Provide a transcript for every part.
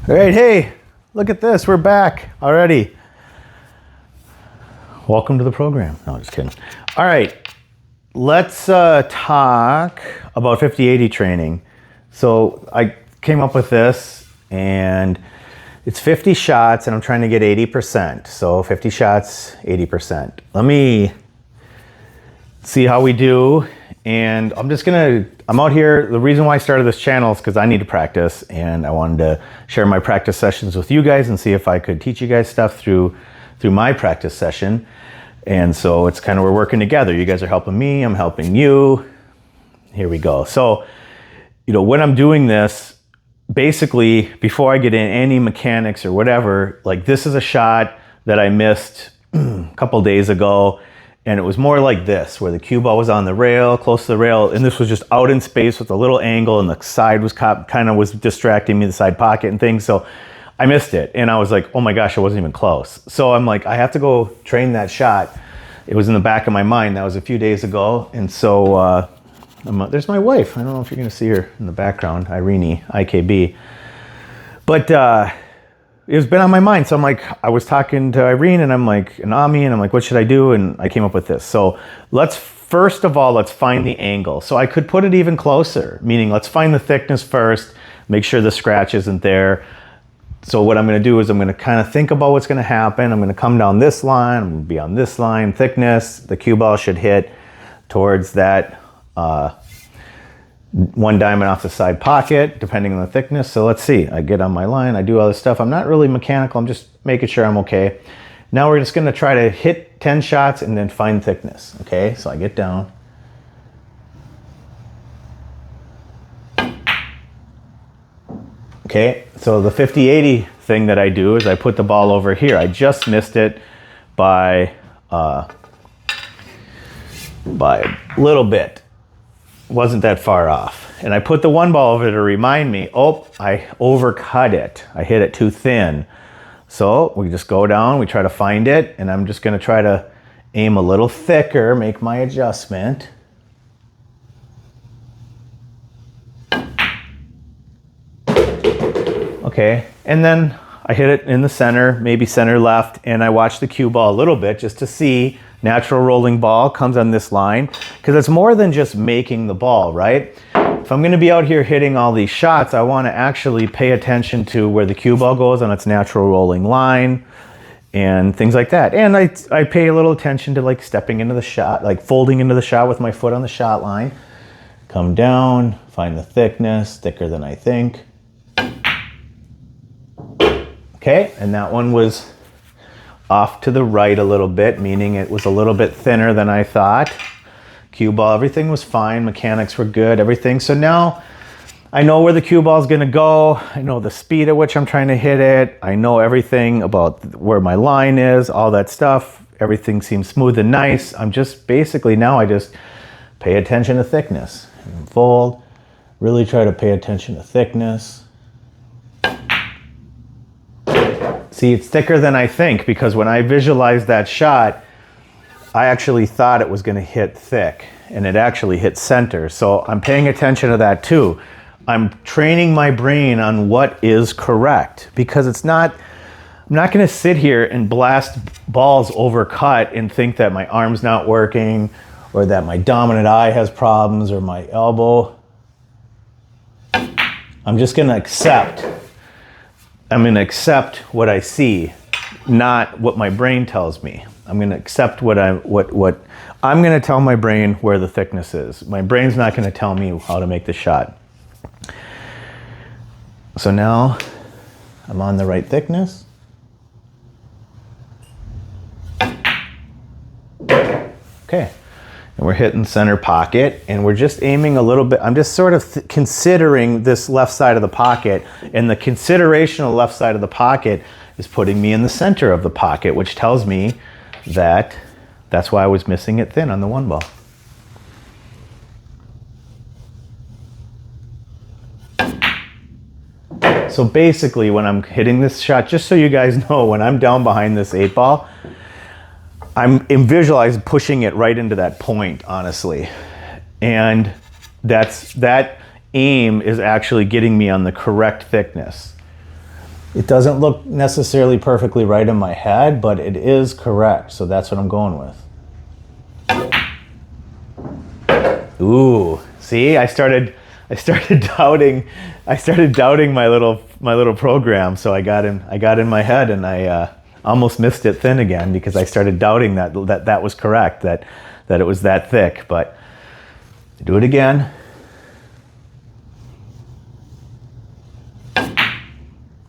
All right, hey, look at this. We're back already. Welcome to the program. No, just kidding. All right, let's talk about 50-80 training. So I came up with this, and it's 50 shots, and I'm trying to get 80%. So 50 shots, 80%. Let me see how we do. And I'm out here. The reason why I started this channel is because I need to practice, and I wanted to share my practice sessions with you guys and see if I could teach you guys stuff through my practice session. And so it's kind of, we're working together. You guys are helping me, I'm helping you. Here we go. So, when I'm doing this, basically, before I get in any mechanics or whatever, like this is a shot that I missed a couple days ago. And it was more like this, where the cue ball was on the rail, close to the rail, and this was just out in space with a little angle, and the side was kind of was distracting me, the side pocket and things. So I missed it, and I was like, oh my gosh, I wasn't even close. So I'm like, I have to go train that shot. It was in the back of my mind. That was a few days ago, and so there's my wife. I don't know if you're going to see her in the background, Irene, IKB. But it's been on my mind. So I'm like, I was talking to Irene and Ami, and I'm like, what should I do? And I came up with this. So first of all, let's find the angle. So I could put it even closer, meaning let's find the thickness first, make sure the scratch isn't there. So what I'm going to do is I'm going to kind of think about what's going to happen. I'm going to come down this line. I'm going to be on this line, thickness. The cue ball should hit towards that one diamond off the side pocket, depending on the thickness. So let's see, I get on my line, I do all this stuff. I'm not really mechanical, I'm just making sure I'm okay. Now we're just gonna try to hit 10 shots and then find thickness, okay? So I get down. Okay, so the 50-80 thing that I do is I put the ball over here. I just missed it by a little bit. Wasn't that far off. And I put the one ball over to remind me, oh, I overcut it. I hit it too thin. So we just go down, we try to find it, and I'm just gonna try to aim a little thicker, make my adjustment. Okay, and then I hit it in the center, maybe center left, and I watch the cue ball a little bit just to see. Natural rolling ball comes on this line, because it's more than just making the ball, right? If I'm going to be out here hitting all these shots, I want to actually pay attention to where the cue ball goes on its natural rolling line and things like that. And I pay a little attention to like stepping into the shot, like folding into the shot with my foot on the shot line. Come down, find the thickness, thicker than I think. Okay, and that one was off to the right a little bit, meaning it was a little bit thinner than I thought. Cue ball, everything was fine. Mechanics were good, everything. So now I know where the cue ball is going to go. I know the speed at which I'm trying to hit it. I know everything about where my line is, all that stuff. Everything seems smooth and nice. I'm just basically now I just pay attention to thickness. And fold, really try to pay attention to thickness. See, it's thicker than I think, because when I visualized that shot, I actually thought it was going to hit thick, and it actually hit center. So I'm paying attention to that too. I'm training my brain on what is correct, because I'm not going to sit here and blast balls overcut and think that my arm's not working, or that my dominant eye has problems, or my elbow. I'm just going to accept. I'm going to accept what I see, not what my brain tells me. I'm going to accept what I'm going to tell my brain where the thickness is. My brain's not going to tell me how to make the shot. So now I'm on the right thickness. Okay. And we're hitting center pocket, and we're just aiming a little bit. I'm just sort of considering this left side of the pocket, and the consideration of the left side of the pocket is putting me in the center of the pocket, which tells me that that's why I was missing it thin on the one ball. So basically, when I'm hitting this shot, just so you guys know, when I'm down behind this 8-ball, I'm visualizing pushing it right into that point, honestly. And that aim is actually getting me on the correct thickness. It doesn't look necessarily perfectly right in my head, but it is correct. So that's what I'm going with. Ooh, see, I started doubting my little program. So I got in my head, and I almost missed it thin again because I started doubting that was correct, that it was that thick. But do it again.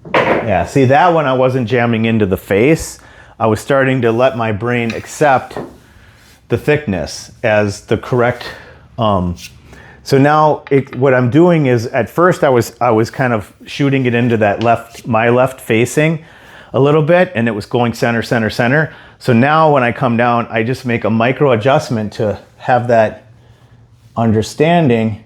Yeah, see, that one I wasn't jamming into the face. I was starting to let my brain accept the thickness as the correct. So now what I'm doing is, at first I was kind of shooting it into that my left facing a little bit, and it was going center, center, center. So now when I come down, I just make a micro adjustment to have that understanding.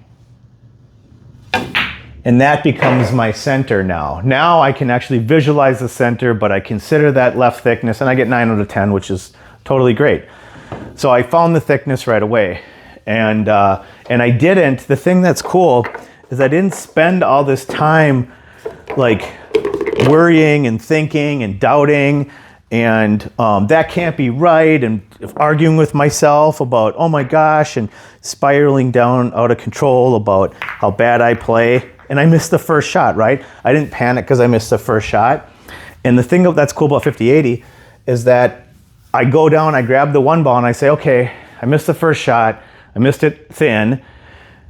And that becomes my center now. Now I can actually visualize the center, but I consider that left thickness, and I get 9 out of 10, which is totally great. So I found the thickness right away. And I didn't, the thing that's cool is I didn't spend all this time like worrying and thinking and doubting, and that can't be right, and arguing with myself about, oh my gosh, and spiraling down out of control about how bad I play. And I missed the first shot, right? I didn't panic because I missed the first shot. And the thing that's cool about 50-80 is that I go down, I grab the one ball, and I say, okay, I missed the first shot, I missed it thin,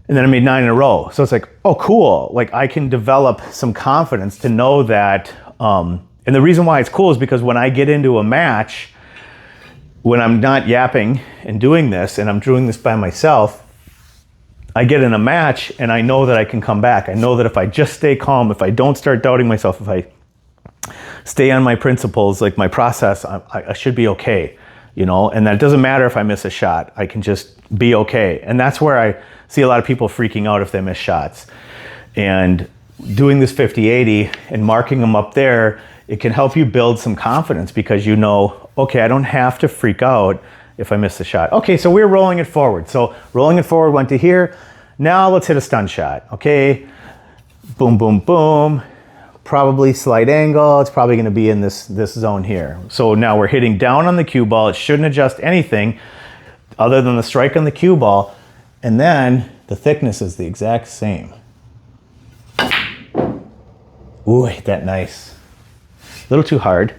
and then I made 9 in a row. So it's like, oh, cool. Like, I can develop some confidence to know that. And the reason why it's cool is because when I get into a match, when I'm not yapping and doing this, and I'm doing this by myself, I get in a match and I know that I can come back. I know that if I just stay calm, if I don't start doubting myself, if I stay on my principles, like my process, I should be okay, you know? And that it doesn't matter if I miss a shot, I can just be okay. And that's where I see a lot of people freaking out if they miss shots. And doing this 50-80 and marking them up there, it can help you build some confidence because you know, okay, I don't have to freak out if I miss the shot. Okay, so we're rolling it forward. So rolling it forward went to here. Now let's hit a stun shot. Okay, boom, boom, boom. Probably slight angle. It's probably gonna be in this zone here. So now we're hitting down on the cue ball. It shouldn't adjust anything other than the strike on the cue ball. And then the thickness is the exact same. Ooh, hit that nice. A little too hard.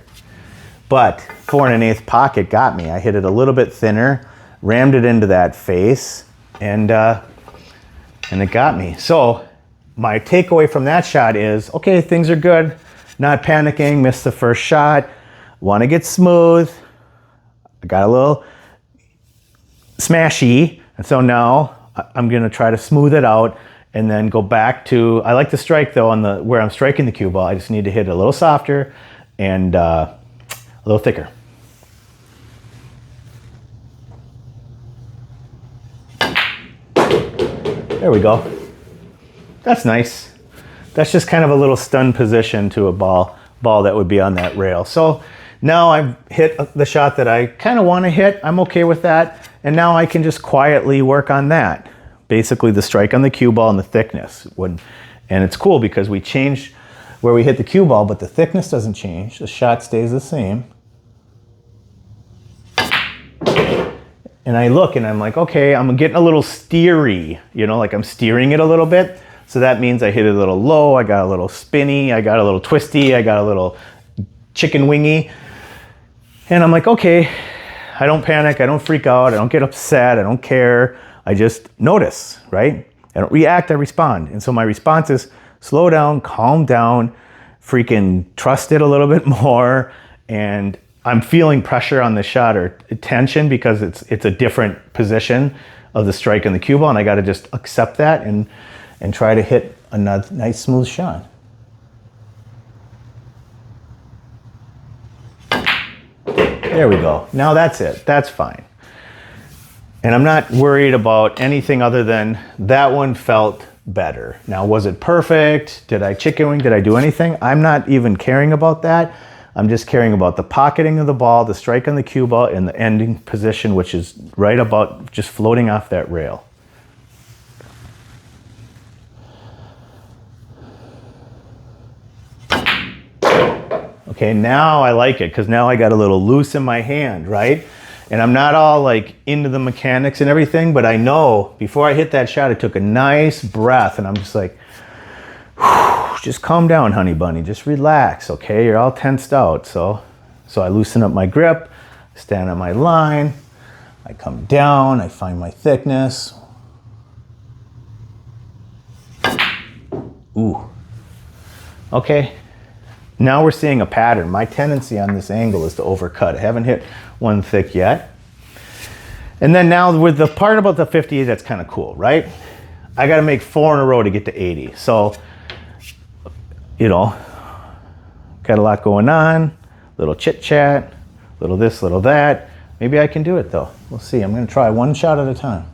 But 4 1/8 pocket got me. I hit it a little bit thinner, rammed it into that face, and it got me. So my takeaway from that shot is, okay, things are good. Not panicking, missed the first shot. Want to get smooth. I got a little smashy, and so now I'm gonna try to smooth it out and then go back to, I like to strike though on where I'm striking the cue ball. I just need to hit it a little softer and a little thicker. There we go. That's nice. That's just kind of a little stun position to a ball that would be on that rail. So now I've hit the shot that I kind of want to hit. I'm okay with that. And now I can just quietly work on that. Basically the strike on the cue ball and the thickness. And it's cool because we changed where we hit the cue ball, but the thickness doesn't change. The shot stays the same. And I look and I'm like, okay, I'm getting a little steery, you know, like I'm steering it a little bit. So that means I hit it a little low, I got a little spinny, I got a little twisty, I got a little chicken wingy. And I'm like, okay, I don't panic, I don't freak out, I don't get upset, I don't care. I just notice, right? I don't react, I respond. And so my response is slow down, calm down, freaking trust it a little bit more. And I'm feeling pressure on the shot or tension because it's a different position of the strike and the cue ball, and I got to just accept that and try to hit a nice smooth shot. There we go. Now that's it. That's fine. And I'm not worried about anything other than that one felt better. Now, was it perfect? Did I chicken wing? Did I do anything? I'm not even caring about that. I'm just caring about the pocketing of the ball, the strike on the cue ball, and the ending position, which is right about just floating off that rail. Okay, now I like it because now I got a little loose in my hand, right? And I'm not all like into the mechanics and everything, but I know before I hit that shot, I took a nice breath and I'm just like, whew, just calm down, honey bunny, just relax, okay? You're all tensed out. So I loosen up my grip, stand on my line, I come down, I find my thickness. Ooh, okay. Now we're seeing a pattern. My tendency on this angle is to overcut. I haven't hit one thick yet. And then now with the part about the 58, that's kind of cool, right? I got to make 4 in a row to get to 80. So, you know, got a lot going on, little chit chat, little this, little that. Maybe I can do it though. We'll see. I'm going to try one shot at a time.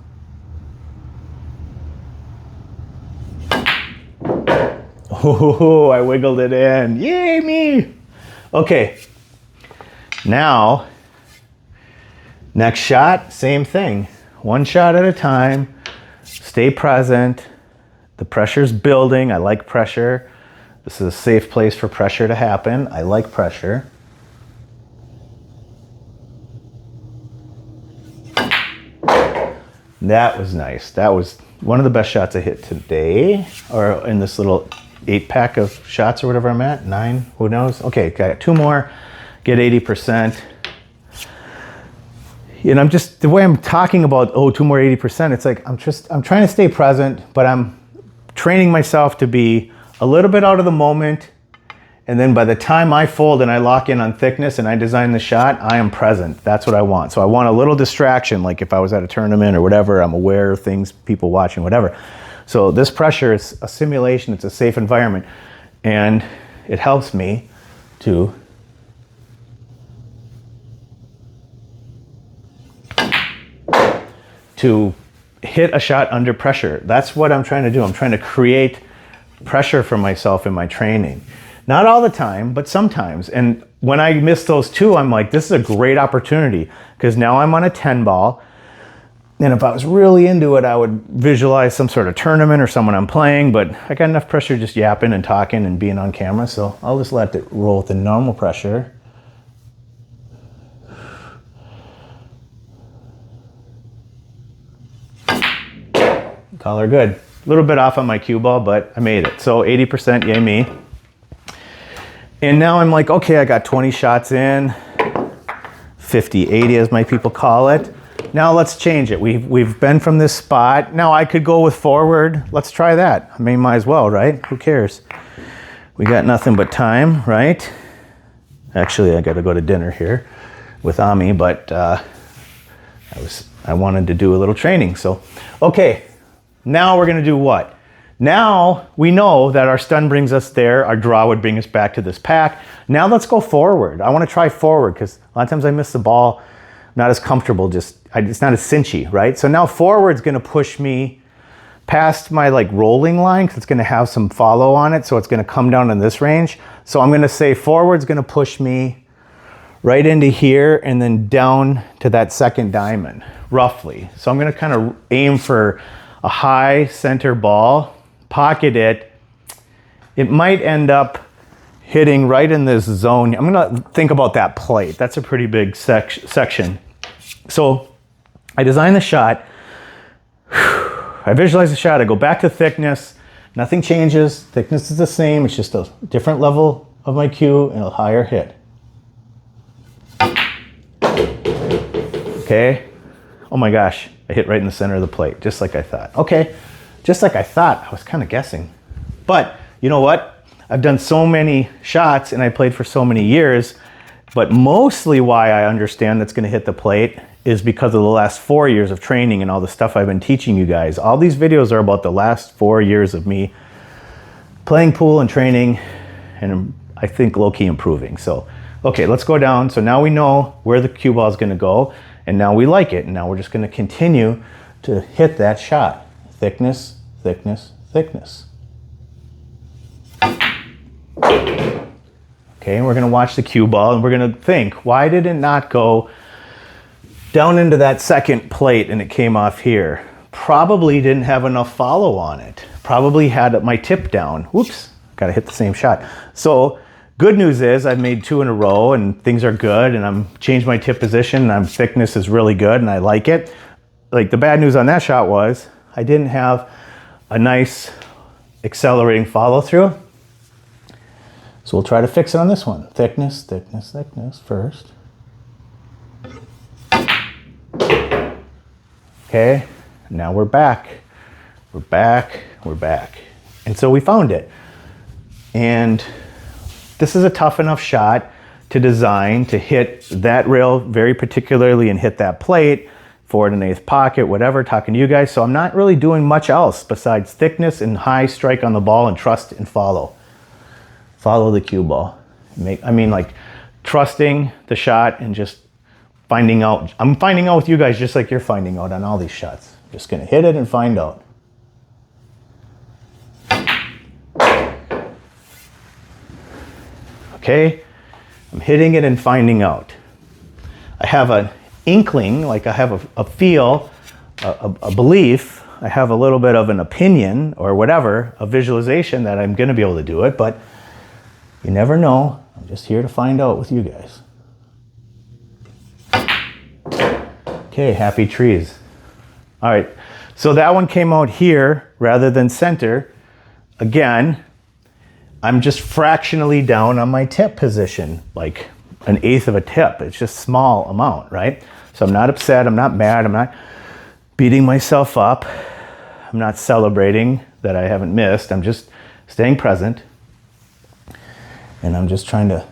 Oh, I wiggled it in. Yay, me. Okay. Now, next shot, same thing. One shot at a time. Stay present. The pressure's building. I like pressure. This is a safe place for pressure to happen. I like pressure. That was nice. That was one of the best shots I hit today, or in this little 8-pack of shots or whatever I'm at, 9, who knows? Okay, got 2 more, get 80%. And I'm just, the way I'm talking about, 2 more 80%, it's like, I'm trying to stay present, but I'm training myself to be a little bit out of the moment. And then by the time I fold and I lock in on thickness and I design the shot, I am present. That's what I want. So I want a little distraction, like if I was at a tournament or whatever, I'm aware of things, people watching, whatever. So this pressure is a simulation, it's a safe environment, and it helps me to hit a shot under pressure. That's what I'm trying to do. I'm trying to create pressure for myself in my training. Not all the time, but sometimes. And when I miss those 2, I'm like, this is a great opportunity because now I'm on a 10 ball. And if I was really into it, I would visualize some sort of tournament or someone I'm playing, but I got enough pressure just yapping and talking and being on camera, so I'll just let it roll with the normal pressure. Call her good. A little bit off on my cue ball, but I made it. So 80%, yay me. And now I'm like, okay, I got 20 shots in, 50, 80 as my people call it. Now let's change it. We've been from this spot. Now I could go with forward. Let's try that. I mean, might as well, right? Who cares? We got nothing but time, right? Actually, I got to go to dinner here with Ami, but I wanted to do a little training. So, okay, now we're going to do what? Now we know that our stun brings us there. Our draw would bring us back to this pack. Now let's go forward. I want to try forward because a lot of times I miss the ball. Not as comfortable, it's not as cinchy, right? So now forward's gonna push me past my like rolling line because it's gonna have some follow on it, so it's gonna come down in this range. So I'm gonna say forward's gonna push me right into here and then down to that second diamond, roughly. So I'm gonna kind of aim for a high center ball, pocket it. It might end up hitting right in this zone. I'm gonna think about that plate. That's a pretty big section. So I design the shot. I visualize the shot. I go back to thickness. Nothing changes. Thickness is the same. It's just a different level of my cue and a higher hit. Okay. Oh my gosh. I hit right in the center of the plate, just like I thought. Okay. Just like I thought. I was kind of guessing. But you know what? I've done so many shots and I played for so many years, but mostly why I understand that's going to hit the plate is because of the last 4 years of training and all the stuff I've been teaching you guys. All these videos are about the last 4 years of me playing pool and training, and I think low-key improving. So, okay, let's go down. So now we know where the cue ball is going to go, and now we like it. And now we're just going to continue to hit that shot. Thickness, thickness, thickness. Okay, and we're going to watch the cue ball and we're going to think, why did it not go down into that second plate and it came off here? Probably didn't have enough follow on it. Probably had my tip down. Whoops, got to hit the same shot. So Good news is I've made 2 in a row and things are good, and I'm changed my tip position and thickness is really good and I like it. Like, the bad news on that shot was I didn't have a nice accelerating follow through. So we'll try to fix it on this one. Thickness, thickness, thickness first. Okay, now we're back. We're back, we're back. And so we found it. And this is a tough enough shot to design to hit that rail very particularly and hit that plate, 4 1/8 pocket, whatever, talking to you guys. So I'm not really doing much else besides thickness and high strike on the ball and trust and follow. Follow the cue ball. Like trusting the shot and just finding out. I'm finding out with you guys just like you're finding out on all these shots. Just gonna hit it and find out. Okay, I'm hitting it and finding out. I have an inkling, like I have a feel, a belief, I have a little bit of an opinion or whatever, a visualization that I'm gonna be able to do it, but you never know. I'm just here to find out with you guys. Okay, happy trees. All right, so that one came out here rather than center. Again, I'm just fractionally down on my tip position, like 1/8 of a tip. It's just small amount, right? So I'm not upset, I'm not mad, I'm not beating myself up. I'm not celebrating that I haven't missed. I'm just staying present. And I'm just trying to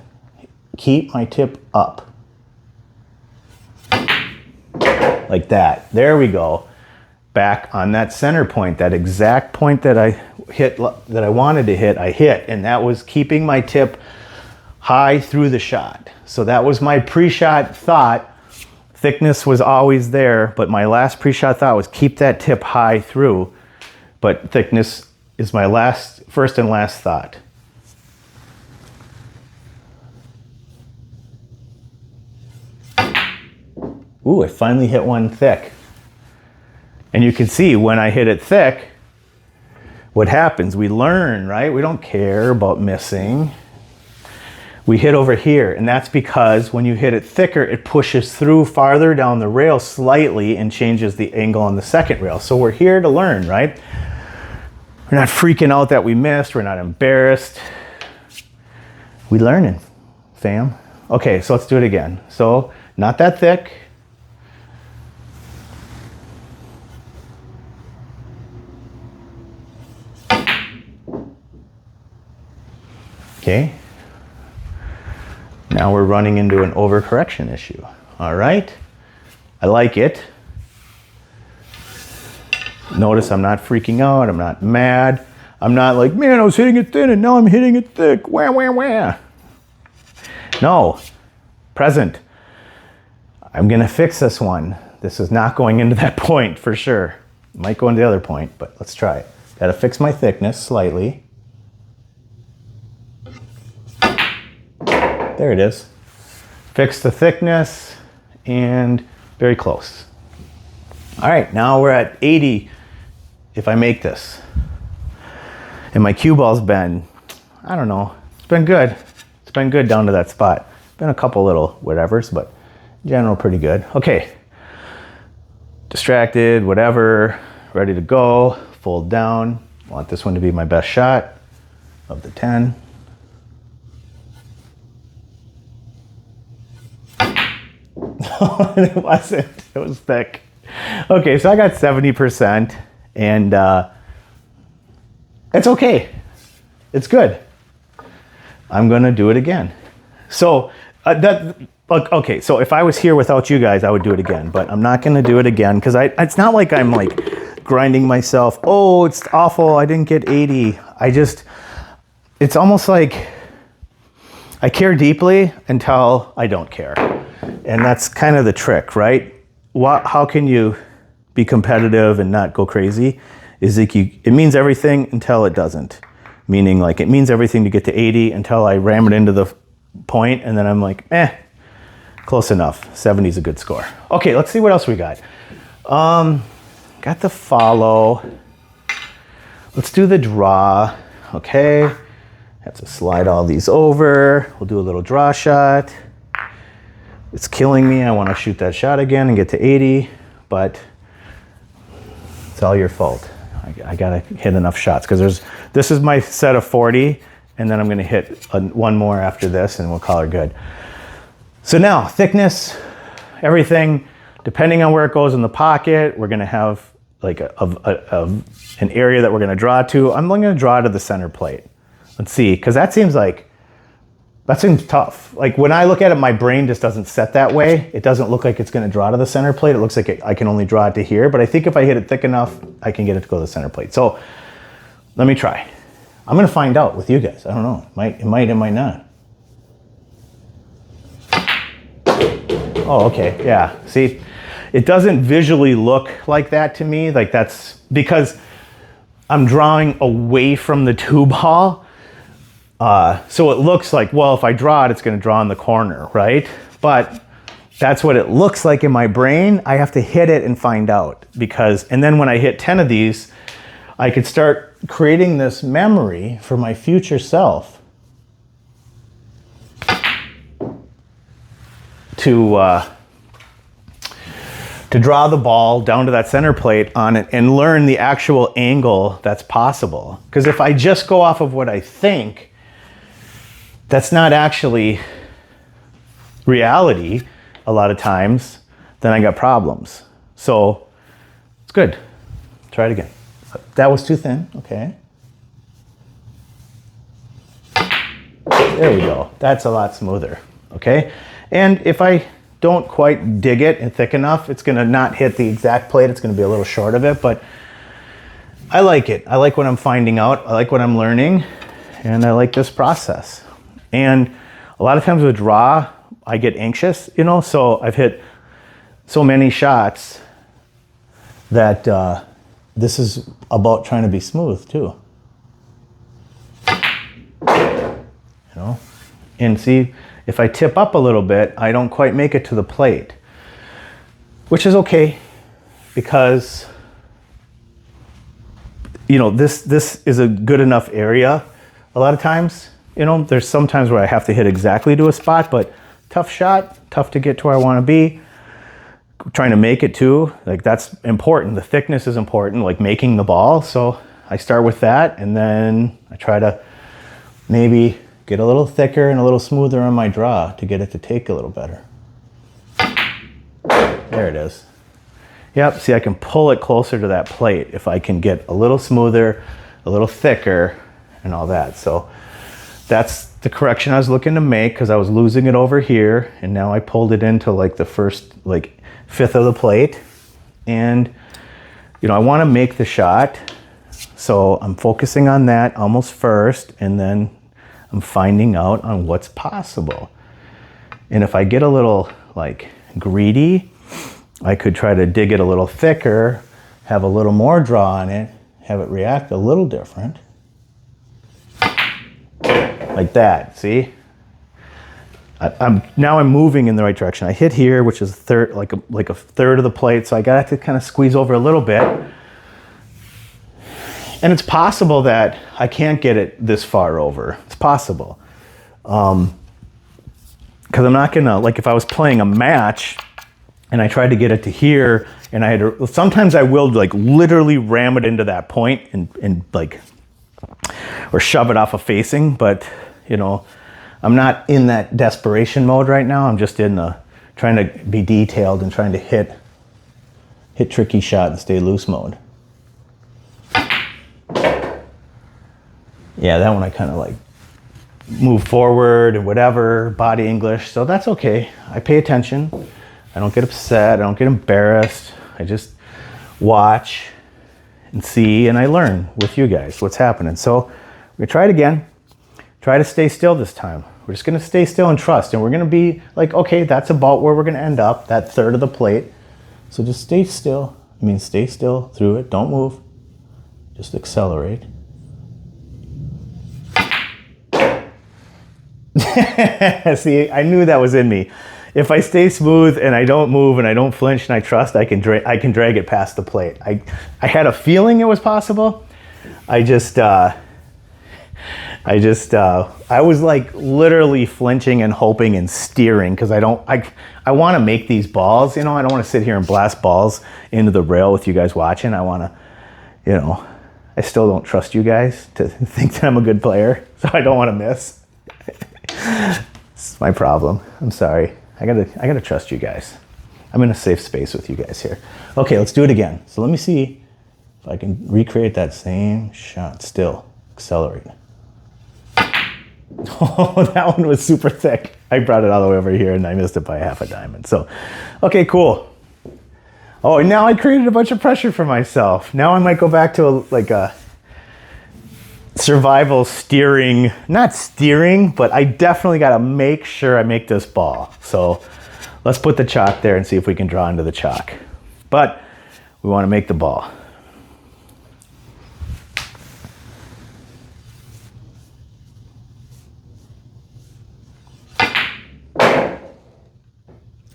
keep my tip up. Like that. There we go. Back on that center point, that exact point that I hit, that I wanted to hit, I hit. And that was keeping my tip high through the shot. So that was my pre-shot thought. Thickness was always there, but my last pre-shot thought was keep that tip high through. But thickness is my first and last thought. Ooh, I finally hit one thick. And you can see when I hit it thick, what happens? We learn, right? We don't care about missing. We hit over here, and that's because when you hit it thicker, it pushes through farther down the rail slightly and changes the angle on the second rail. So we're here to learn, right? We're not freaking out that we missed. We're not embarrassed. We learning, fam. Okay, so let's do it again. So not that thick. Okay. Now we're running into an overcorrection issue. All right. I like it. Notice I'm not freaking out. I'm not mad. I'm not like, man, I was hitting it thin and now I'm hitting it thick. Wah, wah, wah. No. Present. I'm going to fix this one. This is not going into that point for sure. It might go into the other point, but let's try it. Got to fix my thickness slightly. There it is. Fix the thickness and very close. All right, now we're at 80 if I make this. And my cue ball's been, I don't know, it's been good. It's been good down to that spot. Been a couple little whatevers, but in general pretty good. Okay, distracted, whatever, ready to go, fold down. Want this one to be my best shot of the 10. It wasn't. It was thick. Okay, so I got 70%, and it's okay. It's good. I'm gonna do it again. So okay. So if I was here without you guys, I would do it again. But I'm not gonna do it again because it's not like I'm like grinding myself. Oh, it's awful. I didn't get 80. It's almost like I care deeply until I don't care. And that's kind of the trick, right? How can you be competitive and not go crazy? Is like it means everything until it doesn't. Meaning like it means everything to get to 80 until I ram it into the point and then I'm like, close enough. 70 is a good score. Okay, let's see what else we got. Got the follow. Let's do the draw. Okay. Have to slide all these over. We'll do a little draw shot. It's killing me. I want to shoot that shot again and get to 80, but it's all your fault. I gotta hit enough shots because this is my set of 40, and then I'm gonna hit one more after this and we'll call her good. So now thickness, everything, depending on where it goes in the pocket, we're gonna have like an area that we're gonna draw to. I'm gonna draw to the center plate. Let's see, because that seems tough. Like when I look at it, my brain just doesn't set that way. It doesn't look like it's gonna draw to the center plate. It looks like I can only draw it to here, but I think if I hit it thick enough, I can get it to go to the center plate. So let me try. I'm gonna find out with you guys. I don't know, it might not. Oh, okay, yeah, see? It doesn't visually look like that to me. Like that's because I'm drawing away from the two ball. So it looks like, well, if I draw it, it's gonna draw in the corner, right? But that's what it looks like in my brain. I have to hit it and find out and then when I hit 10 of these, I could start creating this memory for my future self to draw the ball down to that center plate on it and learn the actual angle that's possible. Because if I just go off of what I think, that's not actually reality a lot of times, then I got problems. So it's good. Try it again. That was too thin, okay. There we go. That's a lot smoother, okay? And if I don't quite dig it and thick enough, it's gonna not hit the exact plate. It's gonna be a little short of it, but I like it. I like what I'm finding out. I like what I'm learning, and I like this process. And a lot of times with draw, I get anxious, so I've hit so many shots that this is about trying to be smooth too. And see, if I tip up a little bit, I don't quite make it to the plate, which is okay because, this is a good enough area a lot of times. There's some times where I have to hit exactly to a spot, but tough shot, tough to get to where I want to be. Trying to make it too, like that's important. The thickness is important, like making the ball. So I start with that, and then I try to maybe get a little thicker and a little smoother on my draw to get it to take a little better. There it is. Yep, see, I can pull it closer to that plate if I can get a little smoother, a little thicker, and all that. So that's the correction I was looking to make because I was losing it over here, and now I pulled it into like the first fifth of the plate. And I want to make the shot, so I'm focusing on that almost first, and then I'm finding out on what's possible. And if I get a little greedy, I could try to dig it a little thicker, have a little more draw on it, have it react a little different. Like that, see? Now I'm moving in the right direction. I hit here, which is like a third of the plate, so I got to kind of squeeze over a little bit. And it's possible that I can't get it this far over. It's possible. Because I'm not gonna, if I was playing a match and I tried to get it to here, and I had to, sometimes I will literally ram it into that point and or shove it off a facing, but I'm not in that desperation mode right now. I'm just in trying to be detailed and trying to hit tricky shot and stay loose mode. Yeah, that one I kind of move forward and whatever, body English, so that's okay. I pay attention. I don't get upset. I don't get embarrassed. I just watch and see, and I learn with you guys what's happening. So we're gonna try it again. Try to stay still this time. We're just gonna stay still and trust, and we're gonna be okay, that's about where we're gonna end up, that third of the plate. So just stay still. Stay still through it. Don't move. Just accelerate. See, I knew that was in me. If I stay smooth and I don't move and I don't flinch and I trust, I can drag it past the plate. I had a feeling it was possible. I just I was like literally flinching and hoping and steering because I want to make these balls, you know, I don't want to sit here and blast balls into the rail with you guys watching. I want to, you know, I still don't trust you guys to think that I'm a good player, so I don't want to miss. It's my problem. I'm sorry. I gotta trust you guys. I'm in a safe space with you guys here. Okay, let's do it again. So let me see if I can recreate that same shot still. Accelerate. Oh, that one was super thick. I brought it all the way over here and I missed it by half a diamond. So, okay, cool. Oh, and now I created a bunch of pressure for myself. Now I might go back to like a survival steering, not steering, but I definitely got to make sure I make this ball. So let's put the chalk there and see if we can draw into the chalk. But we want to make the ball.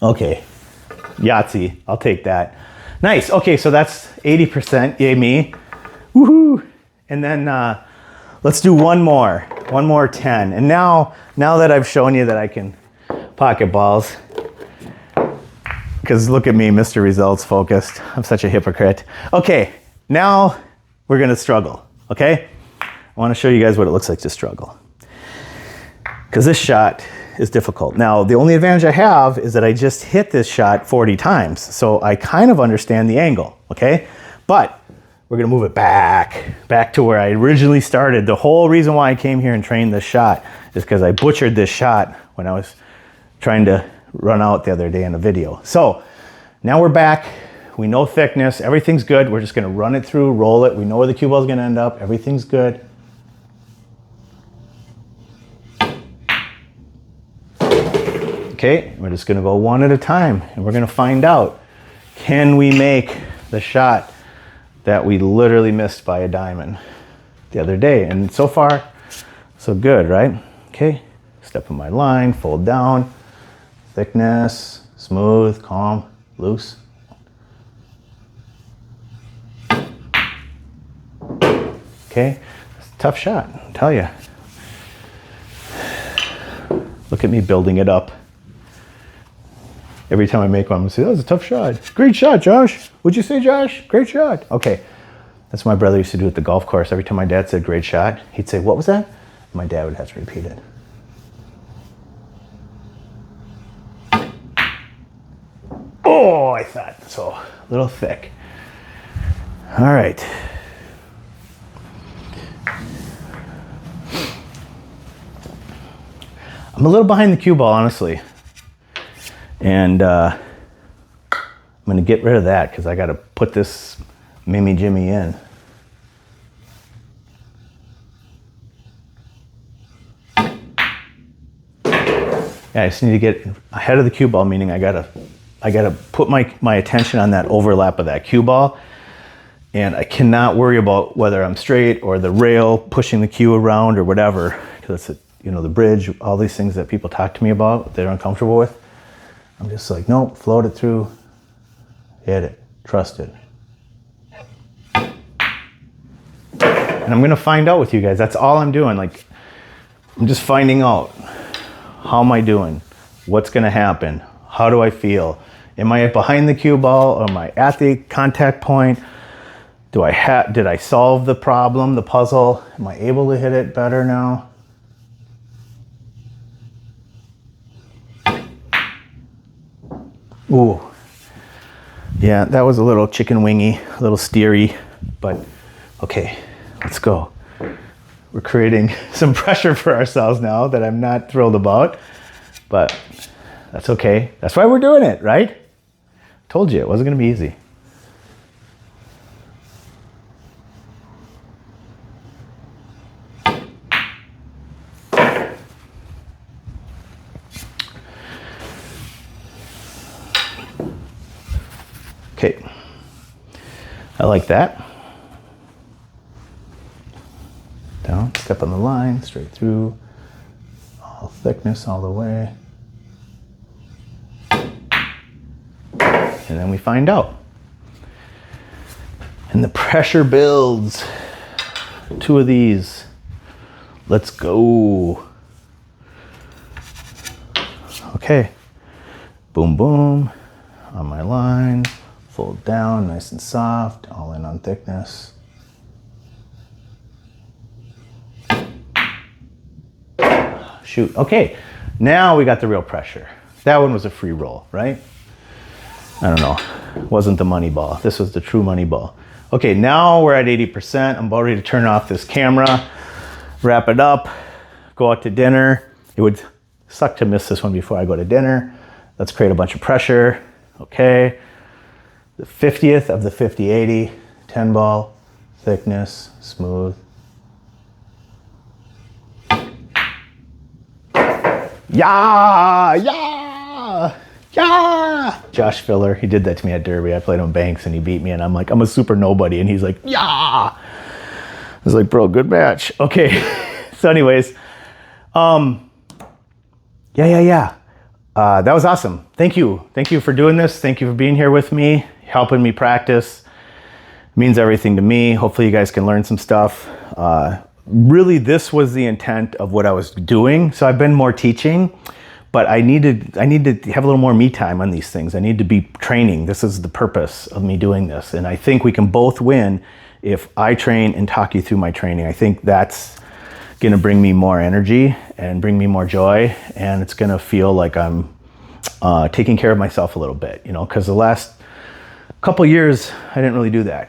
Okay, Yahtzee, I'll take that. Nice, okay, so that's 80%, yay me. Woohoo! And then let's do one more 10. And now that I've shown you that I can pocket balls, because look at me, Mr. Results focused. I'm such a hypocrite. Okay, now we're gonna struggle, okay? I wanna show you guys what it looks like to struggle. Because this shot is difficult. Now, the only advantage I have is that I just hit this shot 40 times. So I kind of understand the angle, okay? But we're gonna move it back to where I originally started. The whole reason why I came here and trained this shot is because I butchered this shot when I was trying to run out the other day in a video. So now we're back. We know thickness, everything's good. We're just gonna run it through, roll it. We know where the cue ball is gonna end up. Everything's good. Okay, we're just gonna go one at a time and we're gonna find out, can we make the shot that we literally missed by a diamond the other day? And so far, so good, right? Okay, step in my line, fold down, thickness, smooth, calm, loose. Okay, it's a tough shot, I'll tell you. Look at me building it up. Every time I make one, I'm gonna say, that was a tough shot. Great shot, Josh. What'd you say, Josh? Great shot. Okay, that's what my brother used to do at the golf course. Every time my dad said great shot, he'd say, what was that? My dad would have to repeat it. Oh, I thought so. A little thick. All right. I'm a little behind the cue ball, honestly. And I'm gonna get rid of that because I gotta put this Mimi Jimmy in. Yeah, I just need to get ahead of the cue ball, meaning I gotta put my attention on that overlap of that cue ball, and I cannot worry about whether I'm straight or the rail pushing the cue around or whatever, because it's you know, the bridge, all these things that people talk to me about, they're uncomfortable with. I'm just like, nope, float it through, hit it, trust it. And I'm gonna find out with you guys. That's all I'm doing. Like, I'm just finding out, how am I doing? What's gonna happen? How do I feel? Am I behind the cue ball? Or am I at the contact point? Did I solve the problem, the puzzle? Am I able to hit it better now? Ooh, yeah, that was a little chicken wingy, a little steery, but okay, let's go. We're creating some pressure for ourselves now that I'm not thrilled about, but that's okay. That's why we're doing it, right? Told you it wasn't gonna be easy. Okay, I like that. Down, step on the line, straight through, all thickness all the way. And then we find out. And the pressure builds. 2 of these. Let's go. Okay. Boom, boom. On my line. Fold down, nice and soft. All in on thickness. Shoot. Okay. Now we got the real pressure. That one was a free roll, right? I don't know. It wasn't the money ball. This was the true money ball. Okay, now we're at 80%. I'm about ready to turn off this camera, wrap it up, go out to dinner. It would suck to miss this one before I go to dinner. Let's create a bunch of pressure. Okay. The 50th of the 50-80, 10 ball, thickness, smooth. Yeah, yeah, yeah. Josh Filler, he did that to me at Derby. I played him Banks and he beat me and I'm like, I'm a super nobody. And he's like, yeah. I was like, bro, good match. Okay. So anyways, yeah. That was awesome. Thank you. Thank you for doing this. Thank you for being here with me, helping me practice. It means everything to me. Hopefully you guys can learn some stuff. Really, this was the intent of what I was doing. So I've been more teaching, but I need to have a little more me time on these things. I need to be training. This is the purpose of me doing this. And I think we can both win if I train and talk you through my training. I think that's going to bring me more energy and bring me more joy. And it's going to feel like I'm taking care of myself a little bit, you know, because the last couple years, I didn't really do that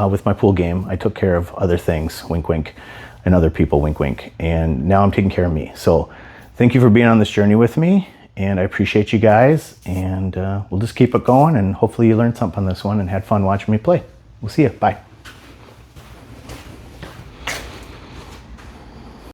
with my pool game. I took care of other things, wink, wink, and other people, wink, wink. And now I'm taking care of me. So thank you for being on this journey with me. And I appreciate you guys. And we'll just keep it going. And hopefully you learned something on this one and had fun watching me play. We'll see you. Bye.